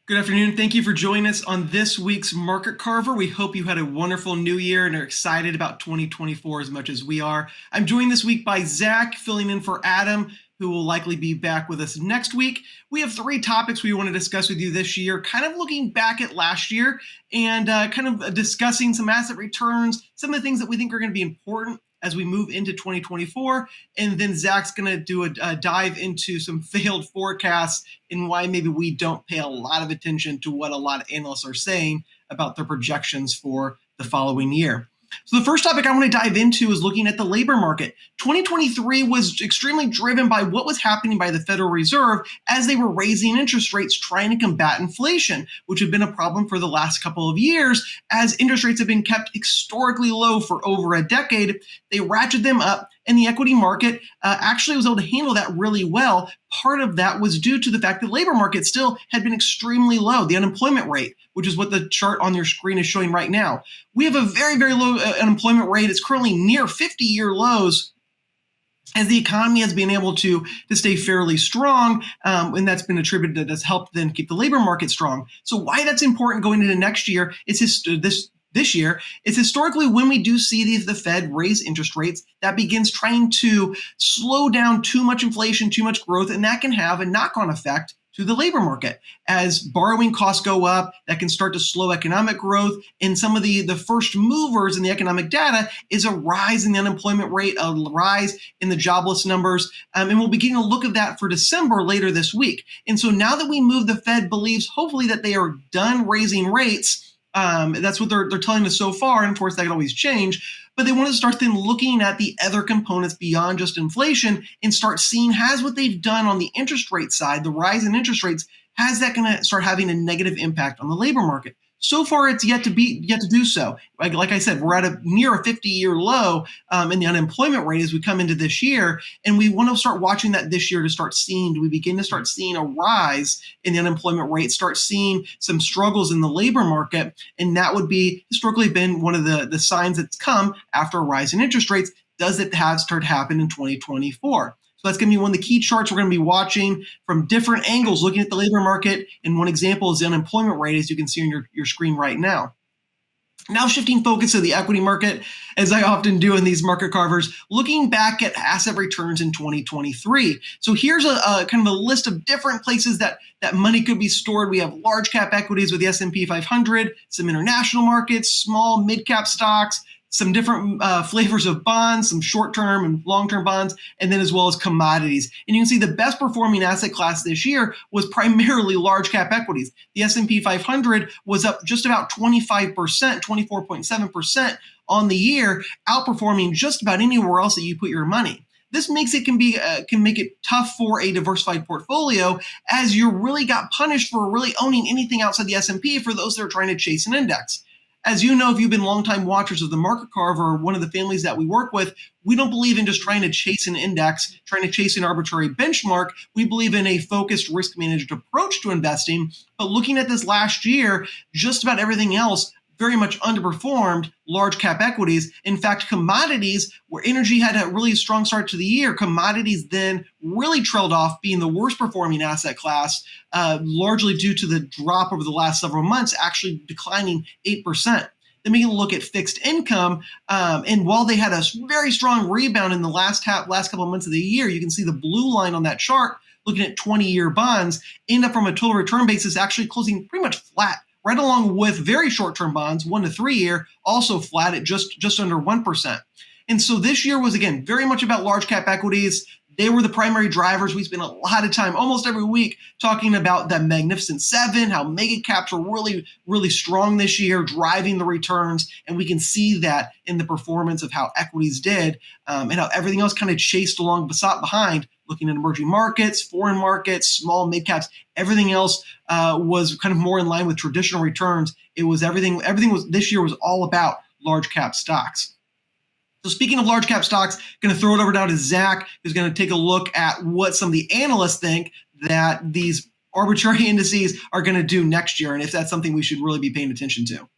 Good afternoon. Thank you for joining us on this week's Market Carver. We hope you had a wonderful new year and are excited about 2024 as much as we are. I'm joined this week by Zach, filling in for Adam, who will likely be back with us next week. We have three topics we want to discuss with you this year, kind of looking back at last year and kind of discussing some asset returns, some of the things that we think are going to be important as we move into 2024. And then Zach's going to do a dive into some failed forecasts and why maybe we don't pay a lot of attention to what a lot of analysts are saying about their projections for the following year. So the first topic I want to dive into is looking at the labor market. 2023 was extremely driven by what was happening by the Federal Reserve as they were raising interest rates trying to combat inflation, which had been a problem for the last couple of years as interest rates have been kept historically low for over a decade. They ratcheted them up, and the equity market actually was able to handle that really well. Part of that was due to the fact that the labor market still had been extremely low. The unemployment rate, which is what the chart on your screen is showing right now. We have a very, very low unemployment rate. It's currently near 50-year lows as the economy has been able to stay fairly strong, and that's been attributed, that's helped then keep the labor market strong. So why that's important going into next year is this year, it's historically when we do see the Fed raise interest rates, that begins trying to slow down too much inflation, too much growth, and that can have a knock-on effect to the labor market. As borrowing costs go up, that can start to slow economic growth. And some of the first movers in the economic data is a rise in the unemployment rate, a rise in the jobless numbers. And we'll begin to look at that for December later this week. And so now that we move, the Fed believes hopefully that they are done raising rates. That's what they're telling us so far. And of course, that can always change. But they want to start then looking at the other components beyond just inflation and start seeing, has what they've done on the interest rate side, the rise in interest rates, has that going to start having a negative impact on the labor market? So far, it's yet to do so. Like I said, we're at near a 50-year low in the unemployment rate as we come into this year, and we want to start watching that this year to start seeing. Do we begin to start seeing a rise in the unemployment rate? Start seeing some struggles in the labor market, and that would be historically been one of the signs that's come after a rise in interest rates. Does it have start happen in 2024? So that's going to be one of the key charts we're going to be watching from different angles, looking at the labor market. And one example is the unemployment rate, as you can see on your screen right now. Now shifting focus to the equity market, as I often do in these market carvers, looking back at asset returns in 2023. So here's a kind of a list of different places that money could be stored. We have large cap equities with the S&P 500, some international markets, small mid-cap stocks, some different flavors of bonds, some short-term and long-term bonds, and then as well as commodities. And you can see the best performing asset class this year was primarily large cap equities. The S&P 500 was up just about 25%, 24.7% on the year, outperforming just about anywhere else that you put your money. This makes it can make it tough for a diversified portfolio, as you really got punished for really owning anything outside the S&P for those that are trying to chase an index. As you know, if you've been longtime watchers of the Market Carver, or one of the families that we work with, we don't believe in just trying to chase an index, trying to chase an arbitrary benchmark. We believe in a focused, risk-managed approach to investing. But looking at this last year, just about everything else very much underperformed large cap equities. In fact, commodities, where energy had a really strong start to the year, commodities then really trailed off, being the worst performing asset class, largely due to the drop over the last several months, actually declining 8%. Then we can look at fixed income, and while they had a very strong rebound in the last couple of months of the year, you can see the blue line on that chart, looking at 20-year bonds, end up from a total return basis actually closing pretty much flat, right along with very short-term bonds, 1 to 3 year, also flat at just under 1%. And so this year was, again, very much about large cap equities. They were the primary drivers. We spent a lot of time, almost every week, talking about that Magnificent Seven, how mega caps were really, really strong this year, driving the returns. And we can see that in the performance of how equities did, and how everything else kind of chased along, behind, looking at emerging markets, foreign markets, small, mid caps. Everything else was kind of more in line with traditional returns. It was everything was this year was all about large cap stocks. So speaking of large cap stocks, going to throw it over now to Zach, who's going to take a look at what some of the analysts think that these arbitrary indices are going to do next year, and if that's something we should really be paying attention to.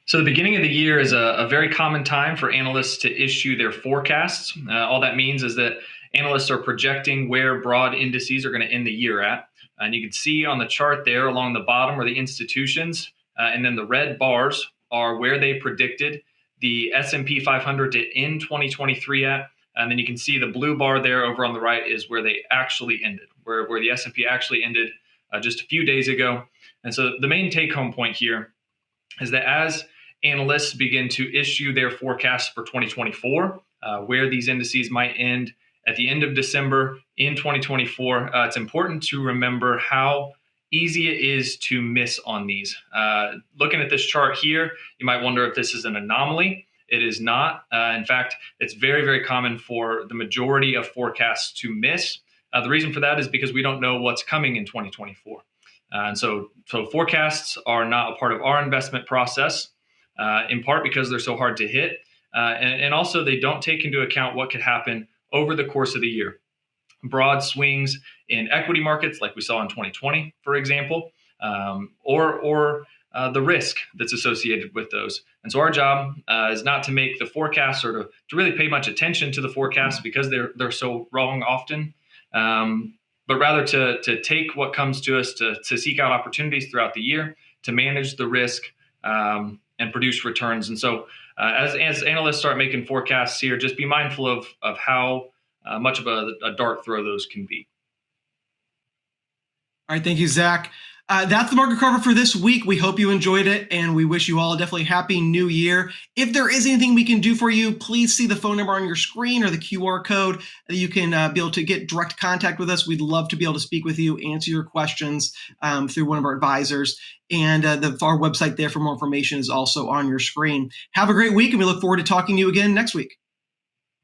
So the beginning of the year is a very common time for analysts to issue their forecasts. All that means is that analysts are projecting where broad indices are going to end the year at. And you can see on the chart there along the bottom are the institutions, and then the red bars are where they predicted the S&P 500 to end 2023 at. And then you can see the blue bar there over on the right is where they actually ended, where the S&P actually ended just a few days ago. And so the main take-home point here is that as analysts begin to issue their forecasts for 2024, where these indices might end at the end of December in 2024, it's important to remember how easy it is to miss on these. Looking at this chart here, you might wonder if this is an anomaly. It is not. In fact, it's very, very common for the majority of forecasts to miss. The reason for that is because we don't know what's coming in 2024. And so forecasts are not a part of our investment process, in part because they're so hard to hit. And also they don't take into account what could happen over the course of the year. Broad swings in equity markets, like we saw in 2020, for example, or the risk that's associated with those. And so our job is not to make the forecasts or to really pay much attention to the forecasts because they're so wrong often, but rather to take what comes to us, to seek out opportunities throughout the year, to manage the risk and produce returns. And so as analysts start making forecasts here, just be mindful of how much of a dart throw those can be. All right, thank you, Zach. That's the Market Carver for this week. We hope you enjoyed it, and we wish you all a definitely happy new year. If there is anything we can do for you, please see the phone number on your screen or the QR code that you can be able to get direct contact with us. We'd love to be able to speak with you, answer your questions through one of our advisors. And our website there for more information is also on your screen. Have a great week, and we look forward to talking to you again next week.